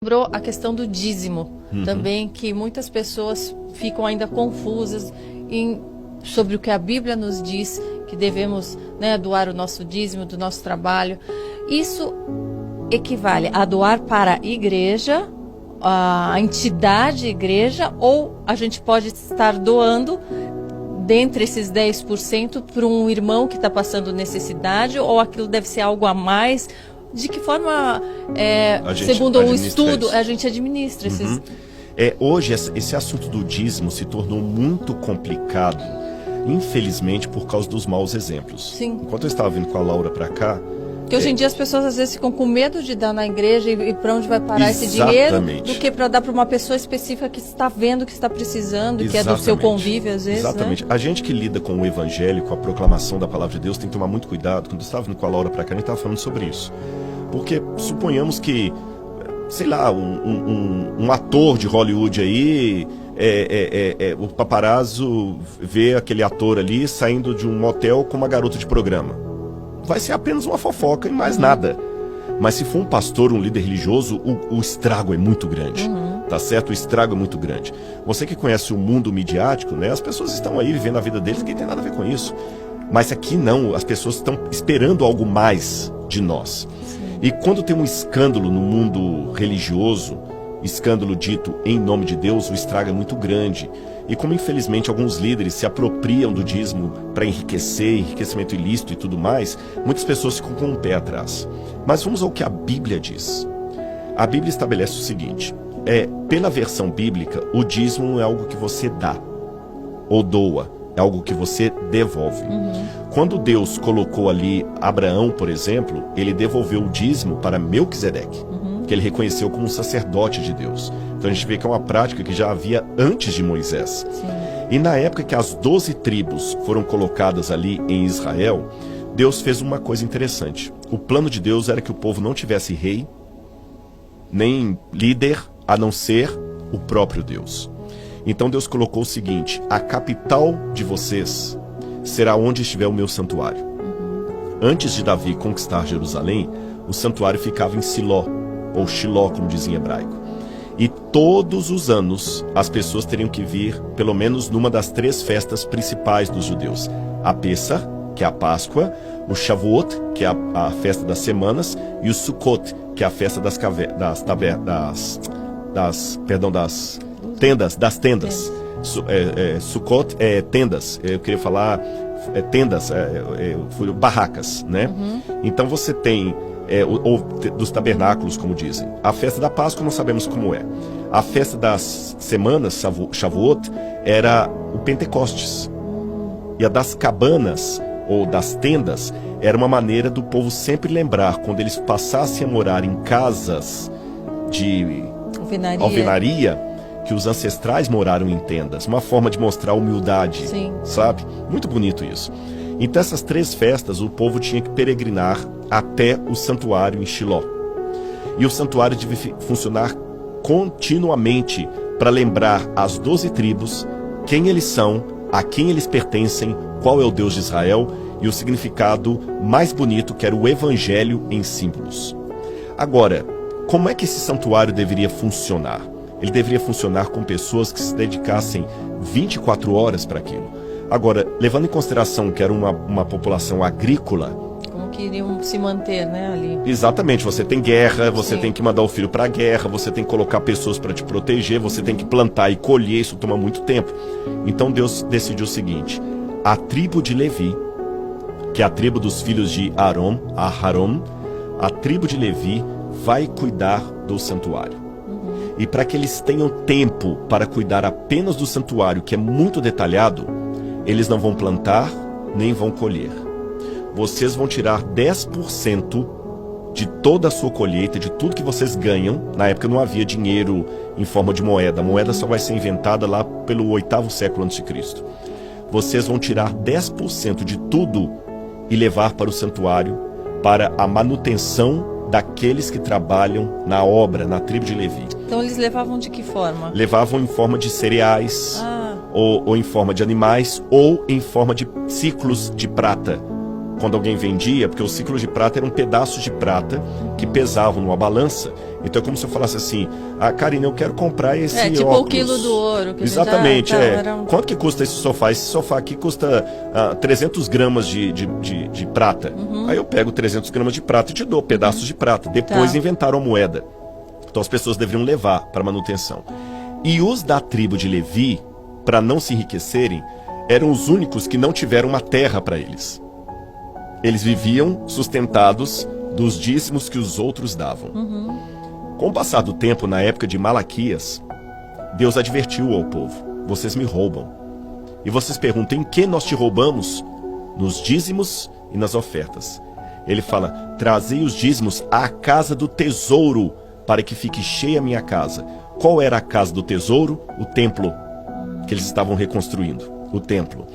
Lembrou a questão do dízimo também, que muitas pessoas ficam ainda confusas sobre o que a Bíblia nos diz, que devemos, né, doar o nosso dízimo do nosso trabalho. Isso equivale a doar para a igreja, a entidade igreja, ou a gente pode estar doando dentre esses 10% para um irmão que está passando necessidade, ou aquilo deve ser algo a mais? De que forma, segundo o estudo, a gente administra esses... Hoje, esse assunto do dízimo se tornou muito complicado, infelizmente, por causa dos maus exemplos. Sim. Enquanto eu estava vindo com a Laura para cá... Porque hoje em dia as pessoas às vezes ficam com medo de dar na igreja e para onde vai parar esse dinheiro, do que para dar para uma pessoa específica que está vendo, que está precisando, que é do seu convívio às vezes. Exatamente. Né? A gente que lida com o evangelho, com a proclamação da palavra de Deus, tem que tomar muito cuidado. Quando eu estava vindo com a Laura para cá, a gente estava falando sobre isso. Porque suponhamos que, sei lá, um ator de Hollywood aí, o paparazzo vê aquele ator ali saindo de um motel com uma garota de programa. Vai ser apenas uma fofoca e mais nada. Mas se for um pastor, um líder religioso, o estrago é muito grande. Tá certo? O estrago é muito grande. Você que conhece o mundo midiático, né? As pessoas estão aí vivendo a vida deles, que tem nada a ver com isso. Mas aqui não, as pessoas estão esperando algo mais de nós. E quando tem um escândalo no mundo religioso, escândalo dito em nome de Deus, o estrago é muito grande. E como infelizmente alguns líderes se apropriam do dízimo para enriquecer, enriquecimento ilícito e tudo mais, muitas pessoas ficam com o pé atrás. Mas vamos ao que a Bíblia diz. A Bíblia estabelece o seguinte, pela versão bíblica, o dízimo não é algo que você dá ou doa, é algo que você devolve. Quando Deus colocou ali Abraão, por exemplo, ele devolveu o dízimo para Melquisedeque, que ele reconheceu como um sacerdote de Deus. Então a gente vê que é uma prática que já havia antes de Moisés. Sim. E na época que as 12 tribos foram colocadas ali em Israel, Deus fez uma coisa interessante. O plano de Deus era que o povo não tivesse rei, nem líder, a não ser o próprio Deus. Então Deus colocou o seguinte, a capital de vocês será onde estiver o meu santuário. Antes de Davi conquistar Jerusalém, o santuário ficava em Siló, ou Shiló, como dizem em hebraico. E todos os anos as pessoas teriam que vir, pelo menos numa das 3 festas principais dos judeus. A Pessah, que é a Páscoa, o Shavuot, que é a festa das semanas, e o Sukkot, que é a festa das tendas. Sukkot é tendas, eu queria falar tendas, barracas, né? Então você tem ou dos tabernáculos, como dizem. A festa da Páscoa não sabemos como é. A festa das semanas, Shavuot, era o Pentecostes. E a das cabanas, ou das tendas, era uma maneira do povo sempre lembrar, quando eles passassem a morar em casas de alvenaria, que os ancestrais moraram em tendas. Uma forma de mostrar humildade. Sim. Sabe? Muito bonito isso. Então essas 3 festas o povo tinha que peregrinar até o santuário em Shiló. E o santuário devia funcionar continuamente para lembrar as 12 tribos quem eles são, a quem eles pertencem, qual é o Deus de Israel e o significado mais bonito, que era o evangelho em símbolos. Agora, como é que esse santuário deveria funcionar? Ele deveria funcionar com pessoas que se dedicassem 24 horas para aquilo. Agora, levando em consideração que era uma população agrícola... Como que iriam se manter, né, ali? Exatamente, você tem guerra, você tem que mandar o filho para a guerra, você tem que colocar pessoas para te proteger, você tem que plantar e colher, isso toma muito tempo. Então Deus decidiu o seguinte, a tribo de Levi, que é a tribo dos filhos de Aharon, a tribo de Levi vai cuidar do santuário. E para que eles tenham tempo para cuidar apenas do santuário, que é muito detalhado, eles não vão plantar, nem vão colher. Vocês vão tirar 10% de toda a sua colheita, de tudo que vocês ganham. Na época não havia dinheiro em forma de moeda. A moeda só vai ser inventada lá pelo 8º século a.C. Vocês vão tirar 10% de tudo e levar para o santuário, para a manutenção daqueles que trabalham na obra, na tribo de Levi. Então eles levavam de que forma? Levavam em forma de cereais, ou em forma de animais, ou em forma de ciclos de prata. Quando alguém vendia, porque os ciclos de prata eram pedaços de prata que pesavam numa balança, Então é como se eu falasse assim: ah, Karina, eu quero comprar esse tipo óculos. o quilo do ouro. Que Exatamente, já, Quanto que custa esse sofá? Esse sofá aqui custa 300 gramas de prata. Aí eu pego 300 gramas de prata e te dou pedaços de prata. Depois inventaram a moeda. Então as pessoas deveriam levar para manutenção. E os da tribo de Levi, para não se enriquecerem, eram os únicos que não tiveram uma terra para eles. Eles viviam sustentados dos dízimos que os outros davam. Com o passar do tempo, na época de Malaquias, Deus advertiu ao povo: vocês me roubam. E vocês perguntam: em que nós te roubamos? Nos dízimos e nas ofertas. Ele fala: trazei os dízimos à casa do tesouro, para que fique cheia a minha casa. Qual era a casa do tesouro? O templo que eles estavam reconstruindo, o templo.